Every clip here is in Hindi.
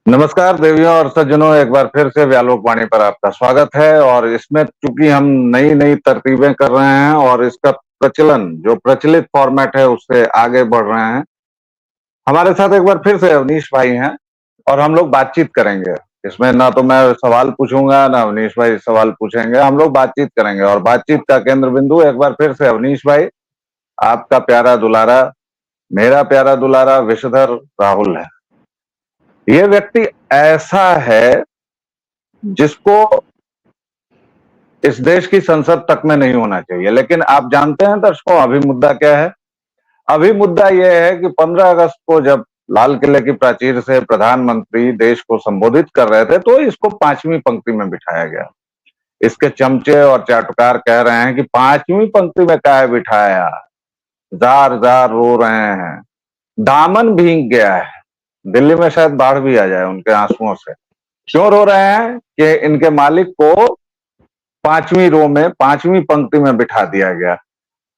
नमस्कार देवियों और सज्जनों, एक बार फिर से व्यालोक वाणी पर आपका स्वागत है। और इसमें चूंकि हम नई नई तरकीबें कर रहे हैं और इसका प्रचलन जो प्रचलित फॉर्मेट है उससे आगे बढ़ रहे हैं। हमारे साथ एक बार फिर से अवनीश भाई हैं और हम लोग बातचीत करेंगे। इसमें ना तो मैं सवाल पूछूंगा ना अवनीश भाई सवाल पूछेंगे, हम लोग बातचीत करेंगे। और बातचीत का केंद्र बिंदु एक बार फिर से अवनीश भाई, आपका प्यारा दुलारा, मेरा प्यारा दुलारा विषधर राहुल है। ये व्यक्ति ऐसा है जिसको इस देश की संसद तक में नहीं होना चाहिए। लेकिन आप जानते हैं दर्शकों, अभी मुद्दा क्या है? अभी मुद्दा यह है कि 15 अगस्त को जब लाल किले की प्राचीर से प्रधानमंत्री देश को संबोधित कर रहे थे तो इसको 5वीं पंक्ति में बिठाया गया। इसके चमचे और चाटुकार कह रहे हैं कि 5वीं पंक्ति में काहे बिठाया, जार जार रो रहे हैं, दामन भीग गया है। दिल्ली में शायद बाढ़ भी आ जाए उनके आंसुओं से। क्यों रो रहे हैं? कि इनके मालिक को 5वीं रो में 5वीं पंक्ति में बिठा दिया गया।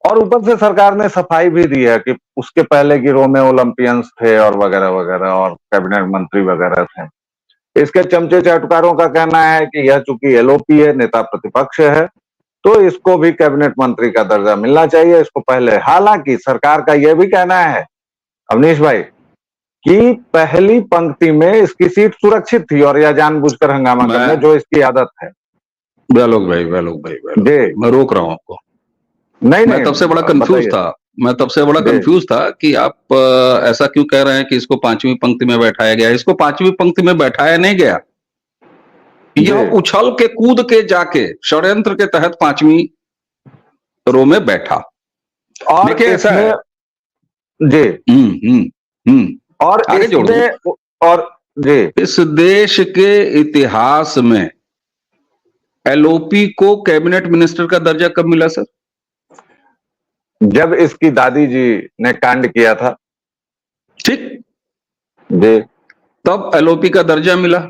और ऊपर से सरकार ने सफाई भी दी है कि उसके पहले की रो में ओलंपियंस थे और वगैरह वगैरह और कैबिनेट मंत्री वगैरह थे। इसके चमचे चाटुकारों का कहना है कि यह चूंकि एलओपी है, नेता प्रतिपक्ष है, तो इसको भी कैबिनेट मंत्री का दर्जा मिलना चाहिए इसको पहले। हालांकि सरकार का यह भी कहना है अवनीश भाई कि पहली पंक्ति में इसकी सीट सुरक्षित थी और यह जानबूझकर हंगामा करने जो इसकी आदत है। व्यालोक भाई मैं रोक रहा हूं आपको। नहीं मैं तब से बड़ा कंफ्यूज था कि आप ऐसा क्यों कह रहे हैं कि इसको 5वीं पंक्ति में बैठाया गया। इसको 5वीं पंक्ति में बैठाया नहीं गया, यह उछल के कूद के जाके षड्यंत्र के तहत 5वीं रो में बैठा। और देखिए ऐसा है जी। और आगे जोड़ और जी, इस देश के इतिहास में एलओपी को कैबिनेट मिनिस्टर का दर्जा कब मिला सर? जब इसकी दादी जी ने कांड किया था, ठीक जी, तब एलओपी का दर्जा मिला।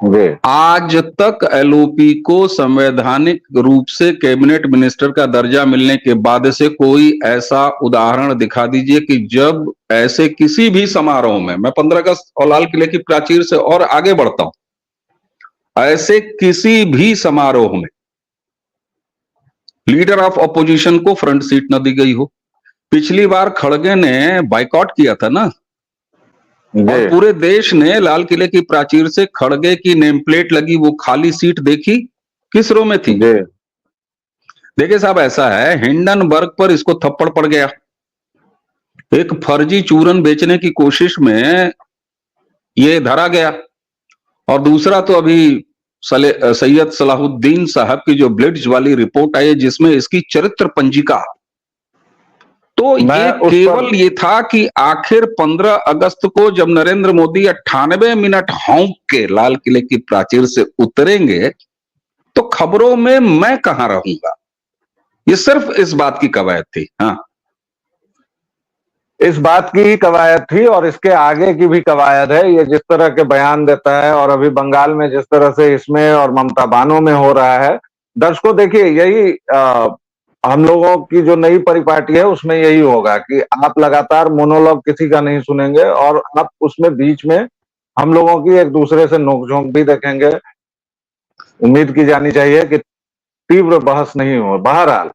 जी। आज तक एलओपी को संवैधानिक रूप से कैबिनेट मिनिस्टर का दर्जा मिलने के बाद से कोई ऐसा उदाहरण दिखा दीजिए कि जब ऐसे किसी भी समारोह में, मैं 15 अगस्त और लाल किले की प्राचीर से और आगे बढ़ता हूं, ऐसे किसी भी समारोह में लीडर ऑफ अपोजिशन को फ्रंट सीट न दी गई हो। पिछली बार खड़गे ने बाइकआउट किया था ना, और पूरे देश ने लाल किले की प्राचीर से खड़गे की नेम प्लेट लगी वो खाली सीट देखी, किस रो में थी? देखिए साहब, ऐसा है, हिंडनबर्ग पर इसको थप्पड़ पड़ गया एक फर्जी चूरन बेचने की कोशिश में, ये धरा गया। और दूसरा तो अभी सैयद सलाहुद्दीन साहब की जो ब्लिट्ज वाली रिपोर्ट आई है जिसमें इसकी चरित्र पंजिका, तो ये केवल ये था कि आखिर 15 अगस्त को जब नरेंद्र मोदी 98 मिनट हौंक के लाल किले की प्राचीर से उतरेंगे तो खबरों में मैं कहां रहूंगा। ये सिर्फ इस बात की कवायद थी। हाँ, इस बात की कवायद थी और इसके आगे की भी कवायद है। ये जिस तरह के बयान देता है और अभी बंगाल में जिस तरह से इसमें और ममता बानो में हो रहा है, दर्शकों देखिए, यही हम लोगों की जो नई परिपाटी है उसमें यही होगा कि आप लगातार मोनोलॉग किसी का नहीं सुनेंगे और आप उसमें बीच में हम लोगों की एक दूसरे से नोकझोंक भी देखेंगे। उम्मीद की जानी चाहिए कि तीव्र बहस नहीं हो। बहरहाल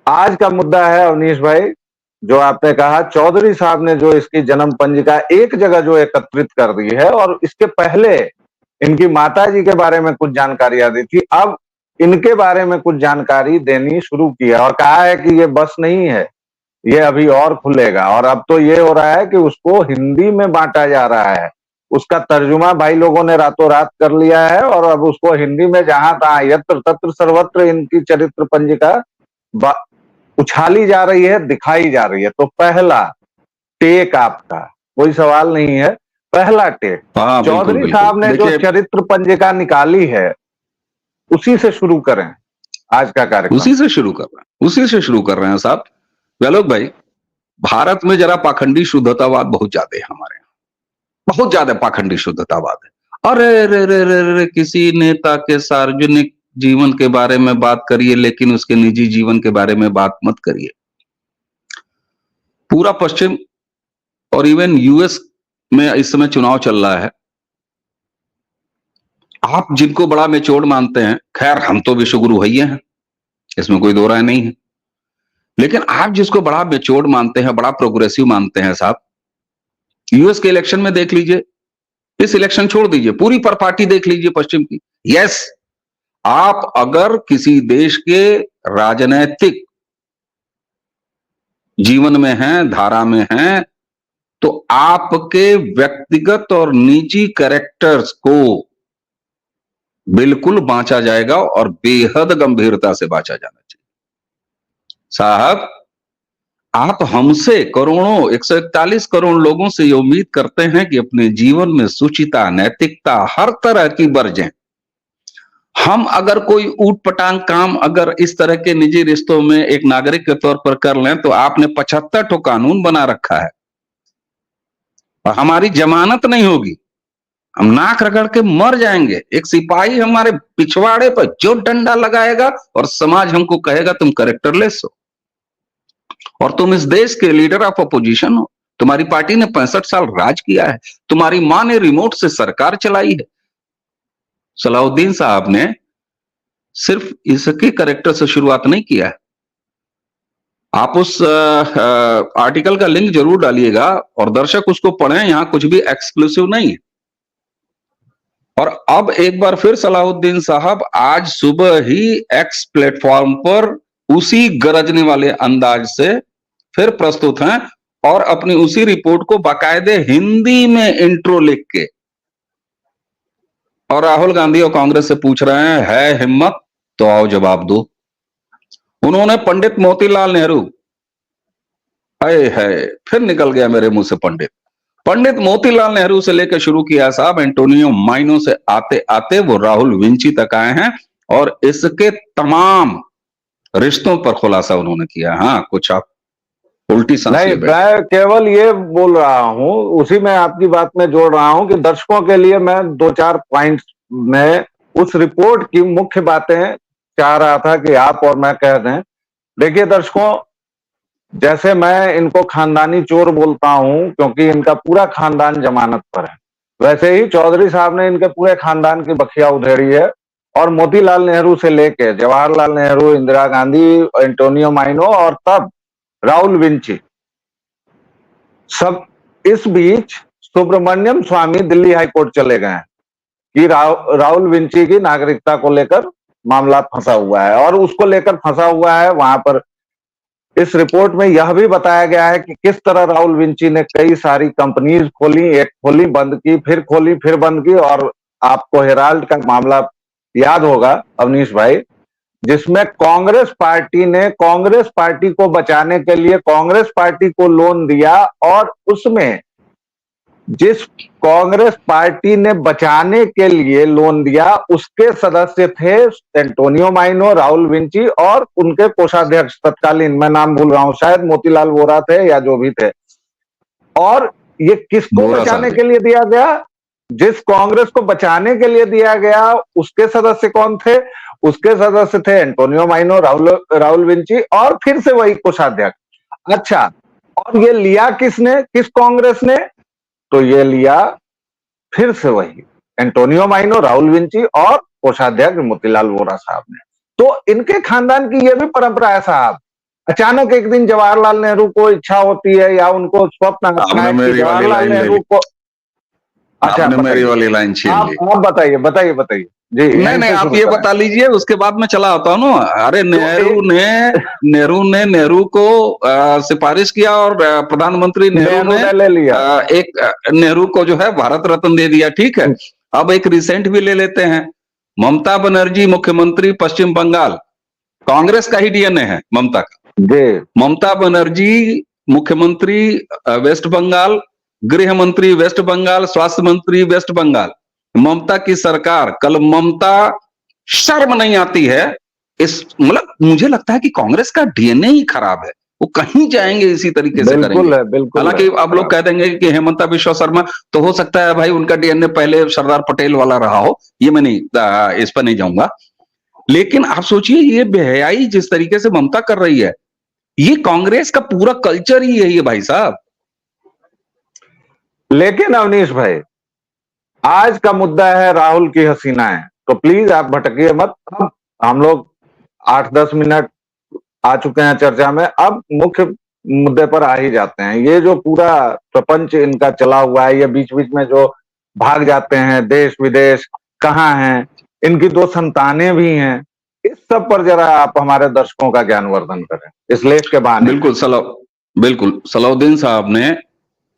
आज का मुद्दा है अवनीश भाई, जो आपने कहा चौधरी साहब ने जो इसकी जन्म पंजिका एक जगह जो एकत्रित कर दी है, और इसके पहले इनकी माताजी के बारे में कुछ जानकारियां दी थी, अब इनके बारे में कुछ जानकारी देनी शुरू किया और कहा है कि ये बस नहीं है, ये अभी और खुलेगा। और अब तो ये हो रहा है कि उसको हिंदी में बांटा जा रहा है, उसका तर्जुमा भाई लोगों ने रातों रात कर लिया है और अब उसको हिंदी में जहां तहां यत्र तत्र सर्वत्र इनकी चरित्र पंजिका उछाली जा रही है, दिखाई जा रही है। तो पहला टेक आपका, कोई सवाल नहीं है, पहला टेक चौधरी साहब ने जो चरित्र पंजिका निकाली है उसी से शुरू करें आज का कार्यक्रम। उसी से शुरू कर रहे हैं साहब। व्यालोक भाई, भारत में जरा पाखंडी शुद्धतावाद बहुत ज्यादा है, हमारे यहाँ बहुत ज्यादा पाखंडी शुद्धतावाद है। अरे रे रे रे रे, किसी नेता के सार्वजनिक जीवन के बारे में बात करिए लेकिन उसके निजी जीवन के बारे में बात मत करिए। पूरा पश्चिम और इवन यूएस में इस समय चुनाव चल रहा है, आप जिनको बड़ा मेच्योर्ड मानते हैं, खैर हम तो विश्वगुरु ही हैं, इसमें कोई दो राय नहीं है, लेकिन आप जिसको बड़ा मेच्योर्ड मानते हैं, बड़ा प्रोग्रेसिव मानते हैं साहब, यूएस के इलेक्शन में देख लीजिए, इस इलेक्शन छोड़ दीजिए, पूरी पर पार्टी देख लीजिए पश्चिम की। यस, आप अगर किसी देश के राजनैतिक जीवन में हैं, धारा में हैं, तो आपके व्यक्तिगत और निजी कैरेक्टर्स को बिल्कुल बांचा जाएगा और बेहद गंभीरता से बांचा जाना चाहिए। साहब, आप हमसे करोड़ों 141 करोड़ लोगों से ये उम्मीद करते हैं कि अपने जीवन में सुचिता, नैतिकता, हर तरह की बरजें। हम अगर कोई ऊट पटांग काम अगर इस तरह के निजी रिश्तों में एक नागरिक के तौर पर कर लें, तो आपने 75 ठो कानून बना रखा है और हमारी जमानत नहीं होगी, हम नाक रगड़ के मर जाएंगे। एक सिपाही हमारे पिछवाड़े पर जो डंडा लगाएगा और समाज हमको कहेगा तुम कैरेक्टरलेस हो और तुम इस देश के लीडर ऑफ अपोजिशन हो, तुम्हारी पार्टी ने 65 साल राज किया है, तुम्हारी मां ने रिमोट से सरकार चलाई है। सलाउद्दीन साहब ने सिर्फ इसके कैरेक्टर से शुरुआत नहीं किया है। आप उस आर्टिकल का लिंक जरूर डालिएगा और दर्शक उसको पढ़ें, यहां कुछ भी एक्सक्लूसिव नहीं है। और अब एक बार फिर सलाउद्दीन साहब आज सुबह ही एक्स प्लेटफॉर्म पर उसी गरजने वाले अंदाज से फिर प्रस्तुत हैं और अपनी उसी रिपोर्ट को बाकायदे हिंदी में इंट्रो लिख के और राहुल गांधी और कांग्रेस से पूछ रहे हैं, है हिम्मत तो आओ जवाब दो। उन्होंने पंडित मोतीलाल नेहरू, अरे है फिर निकल गया मेरे मुंह से पंडित मोतीलाल नेहरू से लेकर शुरू किया साहब, एंटोनियो माइनो से आते आते वो राहुल विंची तक आए हैं और इसके तमाम रिश्तों पर खुलासा उन्होंने किया। हाँ, कुछ आप उल्टी सांस नहीं, मैं केवल ये बोल रहा हूं, उसी में आपकी बात में जोड़ रहा हूं कि दर्शकों के लिए मैं 2-4 पॉइंट्स में उस रिपोर्ट की मुख्य बातें चाह रहा था कि आप और मैं कह दें। देखिए दर्शकों, जैसे मैं इनको खानदानी चोर बोलता हूं क्योंकि इनका पूरा खानदान जमानत पर है, वैसे ही चौधरी साहब ने इनके पूरे खानदान की बखिया उधेड़ी है और मोतीलाल नेहरू से लेके जवाहरलाल नेहरू, इंदिरा गांधी, एंटोनियो माइनो और तब राहुल विंची, सब इस बीच सुब्रमण्यम स्वामी दिल्ली हाईकोर्ट चले गए हैं कि राहुल विंची की नागरिकता को लेकर मामला फंसा हुआ है और उसको लेकर फंसा हुआ है। वहां पर इस रिपोर्ट में यह भी बताया गया है कि किस तरह राहुल विंची ने कई सारी कंपनीज खोली, एक खोली बंद की, फिर खोली फिर बंद की। और आपको हेराल्ड का मामला याद होगा अवनीश भाई, जिसमें कांग्रेस पार्टी ने कांग्रेस पार्टी को बचाने के लिए कांग्रेस पार्टी को लोन दिया और उसमें जिस कांग्रेस पार्टी ने बचाने के लिए लोन दिया उसके सदस्य थे एंटोनियो माइनो, राहुल विंची और उनके कोषाध्यक्ष तत्कालीन, मैं नाम भूल रहा हूं, शायद मोतीलाल वोरा थे या जो भी थे। और ये किसको बचाने के लिए दिया गया? जिस कांग्रेस को बचाने के लिए दिया गया उसके सदस्य कौन थे? उसके सदस्य थे एंटोनियो माइनो, राहुल विंची और फिर से वही कोषाध्यक्ष। अच्छा, और ये लिया किसने, किस कांग्रेस ने? तो ये लिया फिर से वही एंटोनियो माइनो, राहुल विंची और कोषाध्यक्ष मोतीलाल वोरा साहब ने। तो इनके खानदान की यह भी परंपरा है साहब। अचानक एक दिन जवाहरलाल नेहरू को इच्छा होती है या उनको स्वप्न आता है कि जवाहरलाल नेहरू को, अच्छा मेरी वाली लाइन छीन ली। आप बताइए जी। नहीं, आप ये बता लीजिए, उसके बाद मैं चला आता हूँ ना। अरे नेहरू को सिफारिश किया और प्रधानमंत्री नेहरू ने ले लिया, एक नेहरू को जो है भारत रत्न दे दिया। ठीक है, अब एक रिसेंट भी ले लेते हैं, ममता बनर्जी मुख्यमंत्री पश्चिम बंगाल, कांग्रेस का ही डीएनए है ममता का। ममता बनर्जी मुख्यमंत्री वेस्ट बंगाल, गृह मंत्री वेस्ट बंगाल, स्वास्थ्य मंत्री वेस्ट बंगाल, ममता की सरकार। कल ममता, शर्म नहीं आती है इस, मतलब मुझे लगता है कि कांग्रेस का डीएनए ही खराब है, वो कहीं जाएंगे इसी तरीके से करेंगे। हालांकि अब लोग कह देंगे कि हेमंता बिश्वा शर्मा, तो हो सकता है भाई उनका डीएनए पहले सरदार पटेल वाला रहा हो, ये मैं नहीं, इस पर नहीं जाऊंगा। लेकिन आप सोचिए, ये बेहयाई जिस तरीके से ममता कर रही है, ये कांग्रेस का पूरा कल्चर ही यही है भाई साहब। लेकिन अवनीश भाई, आज का मुद्दा है राहुल की हसीनाएं, तो प्लीज आप भटकिए मत। अब हम लोग 8-10 मिनट आ चुके हैं चर्चा में, अब मुख्य मुद्दे पर आ ही जाते हैं। ये जो पूरा प्रपंच इनका चला हुआ है, ये बीच बीच में जो भाग जाते हैं देश विदेश, कहाँ हैं, इनकी 2 संतानें भी हैं, इस सब पर जरा आप हमारे दर्शकों का ज्ञानवर्धन करें इस लेख के बहाने। बिल्कुल सलाउद्दीन साहब ने,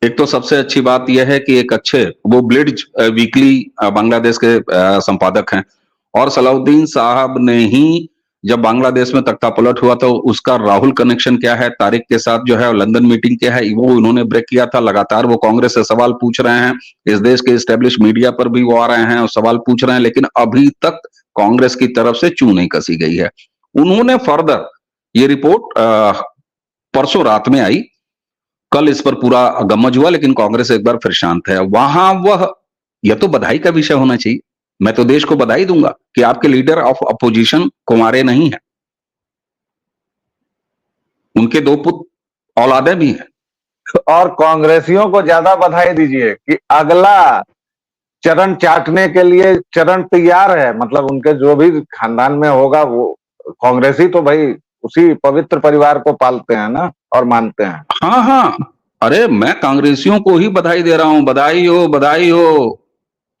एक तो सबसे अच्छी बात यह है कि एक अच्छे, वो ब्लिट्ज वीकली बांग्लादेश के संपादक हैं, और सलाउद्दीन साहब ने ही जब बांग्लादेश में तख्ता पलट हुआ तो उसका राहुल कनेक्शन क्या है तारिक के साथ जो है, लंदन मीटिंग क्या है, वो उन्होंने ब्रेक किया था। लगातार वो कांग्रेस से सवाल पूछ रहे हैं, इस देश के एस्टेब्लिश मीडिया पर भी वो आ रहे हैं और सवाल पूछ रहे हैं, लेकिन अभी तक कांग्रेस की तरफ से चूं नहीं कसी गई है। उन्होंने फर्दर ये रिपोर्ट परसों रात में आई, कल इस पर पूरा गम्मज हुआ, लेकिन कांग्रेस एक बार फिर शांत है। वहां वह, यह तो बधाई का विषय होना चाहिए, मैं तो देश को बधाई दूंगा कि आपके लीडर ऑफ अपोजिशन कुंवारे नहीं है, उनके 2 पुत्र औलादे भी हैं। और कांग्रेसियों को ज्यादा बधाई दीजिए कि अगला चरण चाटने के लिए चरण तैयार है। मतलब उनके जो भी खानदान में होगा, वो कांग्रेसी तो भाई उसी पवित्र परिवार को पालते हैं ना और मानते हैं। हाँ, अरे मैं कांग्रेसियों को ही बधाई दे रहा हूं, बधाई हो,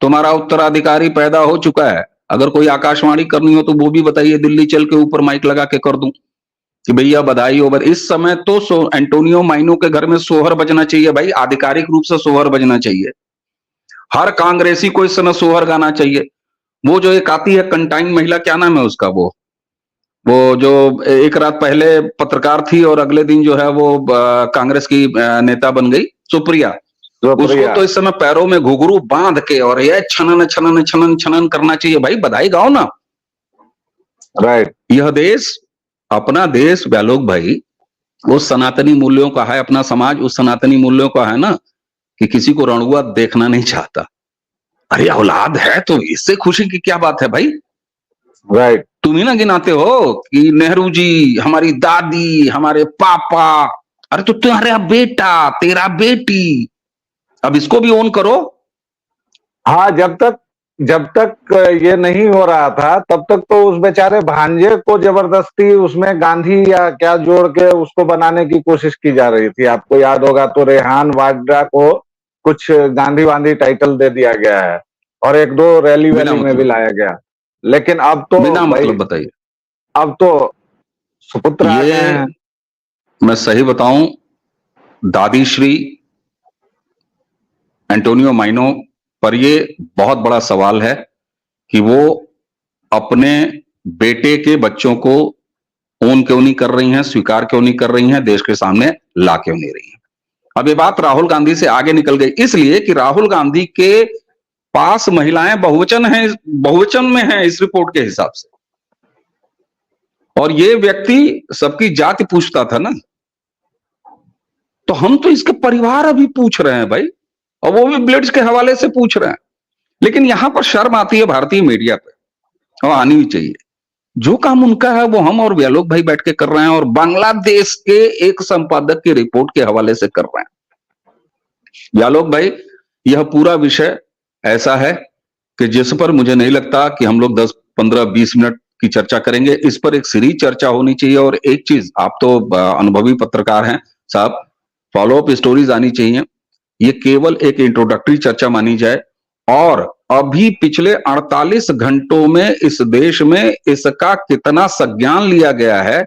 तुम्हारा उत्तराधिकारी पैदा हो चुका है। अगर कोई आकाशवाणी करनी हो तो वो भी बताइए, दिल्ली चल के ऊपर माइक लगा के कर दूं कि भैया बधाई हो। इस समय तो एंटोनियो माइनो के घर में सोहर बजना चाहिए भाई, आधिकारिक रूप से सोहर बजना चाहिए। हर कांग्रेसी को इस समय सोहर गाना चाहिए। वो जो एक आती है कंटाइन महिला, क्या नाम है उसका, वो जो एक रात पहले पत्रकार थी और अगले दिन जो है वो कांग्रेस की नेता बन गई, सुप्रिया। उसको तो इस समय पैरों में घुघरू बांध के और ये छनन छनन छनन छनन करना चाहिए भाई, बधाई गाओ ना। राइट। यह देश, अपना देश व्यालोक भाई, उस सनातनी मूल्यों का है, अपना समाज उस सनातनी मूल्यों का है ना, कि किसी को रणुआ देखना नहीं चाहता। अरे औलाद है तो इससे खुशी की क्या बात है भाई। राइट। तुम ही ना गिनाते हो कि नेहरू जी, हमारी दादी, हमारे पापा, अरे तो तुम्हारा बेटा, तेरा बेटी, अब इसको भी ओन करो। हाँ, जब तक ये नहीं हो रहा था तब तक तो उस बेचारे भांजे को जबरदस्ती उसमें गांधी या क्या जोड़ के उसको बनाने की कोशिश की जा रही थी। आपको याद होगा तो रेहान वाड्रा को कुछ गांधी वांधी टाइटल दे दिया गया है और 1-2 रैली वैली में भी लाया गया। लेकिन अब तो बिना मतलब बताइए, अब तो सुपुत्र आ गए हैं। मैं सही बताऊं, दादी श्री एंटोनियो माइनो पर ये बहुत बड़ा सवाल है कि वो अपने बेटे के बच्चों को ओन क्यों नहीं कर रही हैं, स्वीकार क्यों नहीं कर रही हैं, देश के सामने ला क्यों नहीं रही हैं। अब ये बात राहुल गांधी से आगे निकल गई, इसलिए कि राहुल गांधी के पास महिलाएं बहुवचन में हैं इस रिपोर्ट के हिसाब से, और ये व्यक्ति सबकी जाति पूछता था ना, तो हम तो इसके परिवार अभी पूछ रहे हैं भाई, और वो भी ब्लिट्ज के हवाले से पूछ रहे हैं। लेकिन यहां पर शर्म आती है भारतीय मीडिया पे, और आनी भी चाहिए। जो काम उनका है वो हम और व्यालोक भाई बैठ के कर रहे हैं, और बांग्लादेश के एक संपादक की रिपोर्ट के हवाले से कर रहे हैं। व्यालोक भाई, यह पूरा विषय ऐसा है कि जिस पर मुझे नहीं लगता कि हम लोग 10, 15, 20 मिनट की चर्चा करेंगे। इस पर एक सीरीज चर्चा होनी चाहिए। और एक चीज, आप तो अनुभवी पत्रकार हैं साहब, फॉलो अप स्टोरीज आनी चाहिए। ये केवल एक इंट्रोडक्टरी चर्चा मानी जाए, और अभी पिछले 48 घंटों में इस देश में इसका कितना संज्ञान लिया गया है,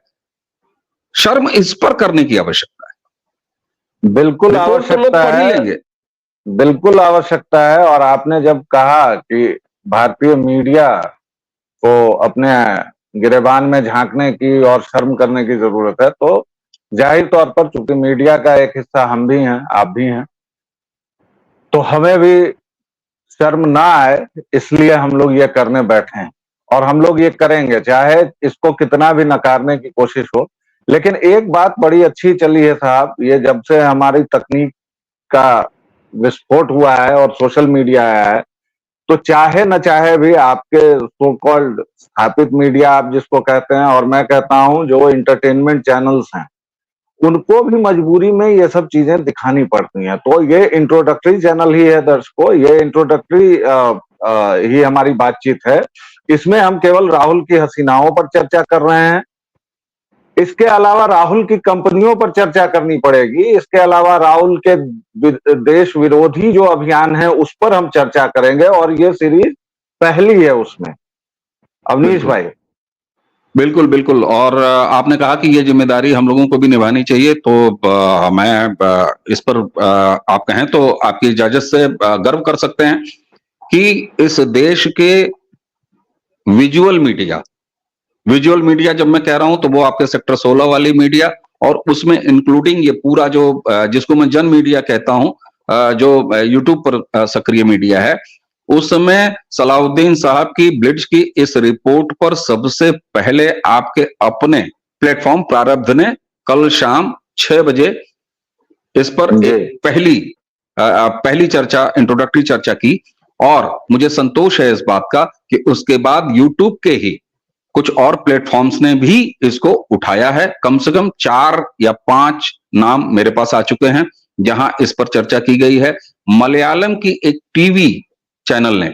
शर्म इस पर करने की आवश्यकता है। बिल्कुल आवश्यकता है, बिल्कुल आवश्यकता है। और आपने जब कहा कि भारतीय मीडिया को अपने गिरेबान में झांकने की और शर्म करने की जरूरत है, तो जाहिर तौर पर चूंकि मीडिया का एक हिस्सा हम भी हैं, आप भी हैं, तो हमें भी शर्म ना आए, इसलिए हम लोग ये करने बैठे हैं। और हम लोग ये करेंगे, चाहे इसको कितना भी नकारने की कोशिश हो। लेकिन एक बात बड़ी अच्छी चली है साहब, ये जब से हमारी तकनीक का विस्फोट हुआ है और सोशल मीडिया आया है, तो चाहे न चाहे भी आपके सो कॉल्ड स्थापित मीडिया, आप जिसको कहते हैं, और मैं कहता हूं जो एंटरटेनमेंट चैनल्स हैं, उनको भी मजबूरी में ये सब चीजें दिखानी पड़ती हैं। तो ये इंट्रोडक्टरी चैनल ही है दर्शकों, ये इंट्रोडक्टरी ही हमारी बातचीत है। इसमें हम केवल राहुल की हसीनाओं पर चर्चा कर रहे हैं। इसके अलावा राहुल की कंपनियों पर चर्चा करनी पड़ेगी। इसके अलावा राहुल के देश विरोधी जो अभियान है उस पर हम चर्चा करेंगे, और ये सीरीज पहली है उसमें। अवनीश भाई। बिल्कुल बिल्कुल। और आपने कहा कि ये जिम्मेदारी हम लोगों को भी निभानी चाहिए, तो मैं इस पर आप कहें तो आपकी इजाजत से गर्व कर सकते हैं कि इस देश के विजुअल मीडिया जब मैं कह रहा हूं तो वो आपके सेक्टर 16 वाली मीडिया, और उसमें इंक्लूडिंग ये पूरा जो जिसको मैं जन मीडिया कहता हूं, जो यूट्यूब पर सक्रिय मीडिया है, उसमें सलाउद्दीन साहब की ब्लिट्ज की इस रिपोर्ट पर सबसे पहले आपके अपने प्लेटफॉर्म प्रारब्ध ने कल शाम 6 बजे इस पर पहली चर्चा, इंट्रोडक्टरी चर्चा की। और मुझे संतोष है इस बात का कि उसके बाद यूट्यूब के ही कुछ और प्लेटफॉर्म्स ने भी इसको उठाया है। कम से कम 4 या 5 नाम मेरे पास आ चुके हैं जहां इस पर चर्चा की गई है। मलयालम की एक टीवी चैनल ने,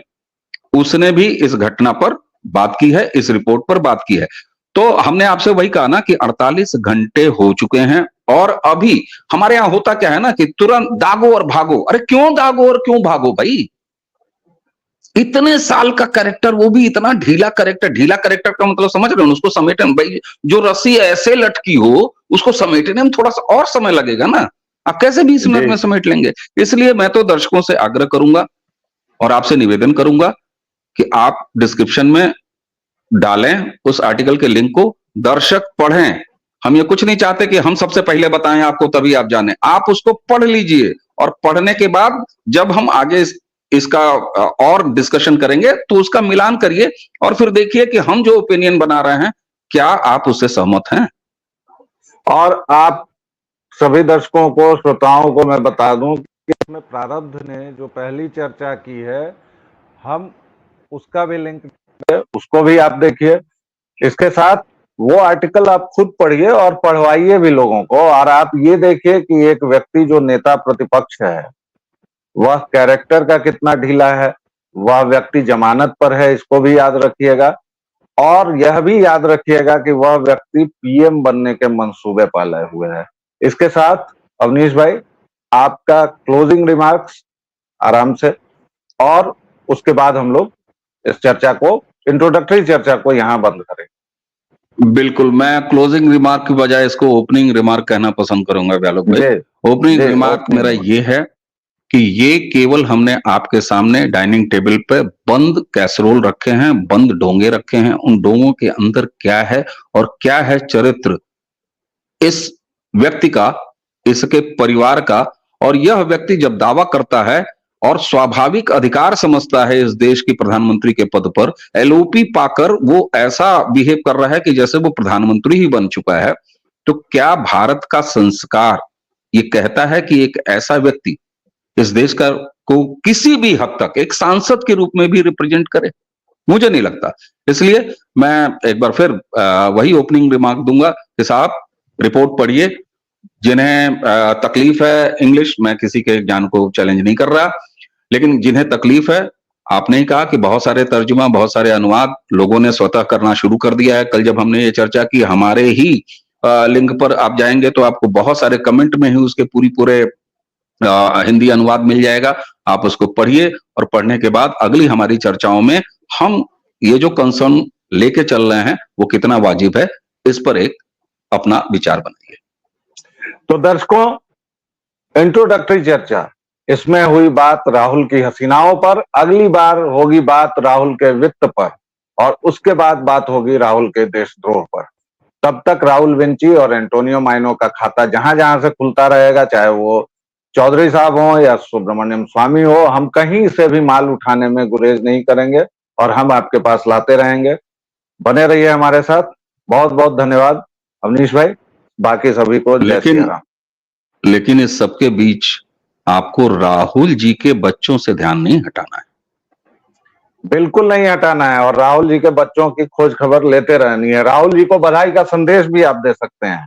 उसने भी इस घटना पर बात की है, इस रिपोर्ट पर बात की है। तो हमने आपसे वही कहा ना कि 48 घंटे हो चुके हैं, और अभी हमारे यहां होता क्या है ना कि तुरंत दागो और भागो। अरे क्यों दागो और क्यों भागो भाई? इतने साल का कैरेक्टर, वो भी इतना ढीला कैरेक्टर का मतलब समझ रहे हो? उसको समेटने भाई, जो रस्सी ऐसे लटकी हो उसको समेटने में थोड़ा सा और समय लगेगा ना। आप कैसे 20 मिनट में समेट लेंगे? इसलिए मैं तो दर्शकों से आग्रह करूंगा और आपसे निवेदन करूंगा कि आप डिस्क्रिप्शन में डालें उस आर्टिकल के लिंक को, दर्शक पढ़ें। हम ये कुछ नहीं चाहते कि हम सबसे पहले बताएं आपको तभी आप जानें, आप उसको पढ़ लीजिए, और पढ़ने के बाद जब हम आगे इसका और डिस्कशन करेंगे तो उसका मिलान करिए, और फिर देखिए कि हम जो ओपिनियन बना रहे हैं क्या आप उससे सहमत हैं। और आप सभी दर्शकों को, श्रोताओं को मैं बता दूं कि इसमें प्रारब्ध ने जो पहली चर्चा की है, हम उसका भी लिंक है, उसको भी आप देखिए। इसके साथ वो आर्टिकल आप खुद पढ़िए और पढ़वाइए भी लोगों को। और आप ये देखिए कि एक व्यक्ति जो नेता प्रतिपक्ष है वह कैरेक्टर का कितना ढीला है, वह व्यक्ति जमानत पर है, इसको भी याद रखिएगा। और यह भी याद रखिएगा कि वह व्यक्ति पीएम बनने के मंसूबे पाले हुए है। इसके साथ अवनीश भाई, आपका क्लोजिंग रिमार्क्स आराम से, और उसके बाद हम लोग इस चर्चा को, इंट्रोडक्टरी चर्चा को यहां बंद करेंगे। बिल्कुल, मैं क्लोजिंग रिमार्क की बजाय इसको ओपनिंग रिमार्क कहना पसंद करूंगा व्यालोक भाई। ओपनिंग रिमार्क मेरा ये है कि ये केवल हमने आपके सामने डाइनिंग टेबल पे बंद कैसरोल रखे हैं, बंद डोंगे रखे हैं। उन डोंगों के अंदर क्या है और क्या है चरित्र इस व्यक्ति का, इसके परिवार का। और यह व्यक्ति जब दावा करता है और स्वाभाविक अधिकार समझता है इस देश की प्रधानमंत्री के पद पर, एलओपी पाकर वो ऐसा बिहेव कर रहा है कि जैसे वो प्रधानमंत्री ही बन चुका है, तो क्या भारत का संस्कार ये कहता है कि एक ऐसा व्यक्ति इस देश का को किसी भी हद तक एक सांसद के रूप में भी रिप्रेजेंट करे? मुझे नहीं लगता। इसलिए मैं एक बार फिर वही ओपनिंग रिमार्क दूंगा कि साहब रिपोर्ट पढ़िए। जिन्हें तकलीफ है इंग्लिश, मैं किसी के ज्ञान को चैलेंज नहीं कर रहा, लेकिन जिन्हें तकलीफ है, आपने ही कहा कि बहुत सारे तर्जुमा, बहुत सारे अनुवाद लोगों ने स्वतः करना शुरू कर दिया है। कल जब हमने ये चर्चा की, हमारे ही लिंक पर आप जाएंगे तो आपको बहुत सारे कमेंट में ही उसके पूरे हिंदी अनुवाद मिल जाएगा। आप उसको पढ़िए, और पढ़ने के बाद अगली हमारी चर्चाओं में हम ये जो कंसर्न लेके चल रहे हैं वो कितना वाजिब है, इस पर एक अपना विचार बनाइए। तो दर्शकों, इंट्रोडक्टरी चर्चा, इसमें हुई बात राहुल की हसीनाओं पर, अगली बार होगी बात राहुल के वित्त पर, और उसके बाद बात होगी राहुल के देशद्रोह पर। तब तक राहुल विंची और एंटोनियो माइनो का खाता जहां जहां से खुलता रहेगा, चाहे वो चौधरी साहब हो या सुब्रमण्यम स्वामी हो, हम कहीं से भी माल उठाने में गुरेज नहीं करेंगे और हम आपके पास लाते रहेंगे। बने रहिए हमारे साथ। बहुत बहुत धन्यवाद अवनीश भाई, बाकी सभी को जय श्री राम। लेकिन इस सबके बीच आपको राहुल जी के बच्चों से ध्यान नहीं हटाना है। बिल्कुल नहीं हटाना है, और राहुल जी के बच्चों की खोज खबर लेते रहनी है। राहुल जी को बधाई का संदेश भी आप दे सकते हैं।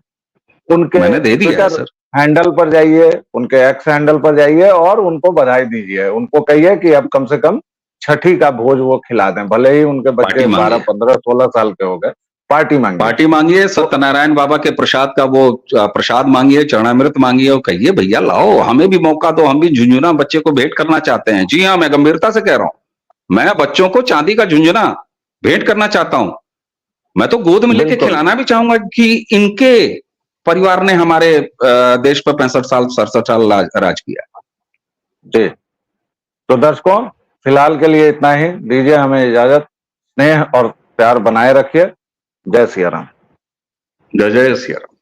उनके मैंने दे दिया है ट्विटर सर। हैंडल पर जाइए, उनके एक्स हैंडल पर जाइए और उनको बधाई दीजिए। उनको कहिए कि अब कम से कम छठी का भोज वो खिला दें, भले ही उनके बच्चे पार्टी 12, मांगिए, 15, 16 साल के हो गए, पार्टी मांगिए। पार्टी मांगिए, तो सत्यनारायण बाबा के प्रसाद का वो प्रसाद मांगिए, चरणामृत मांगिए और कहिए भैया लाओ, हमें भी मौका दो, हम भी झुंझुना बच्चे को भेंट करना चाहते हैं। जी हाँ, मैं गंभीरता से कह रहा हूं, मैं बच्चों को चांदी का झुंझुना भेंट करना चाहता हूं। मैं तो गोद में लेके बिल्कुल खिलाना भी चाहूंगा कि इनके परिवार ने हमारे देश पर 65 साल 67 साल राज किया। जी। तो दर्शकों, फिलहाल के लिए इतना ही, दीजिए हमें इजाजत। स्नेह और प्यार बनाए रखिए। जय सिया राम। जय जय सिया राम।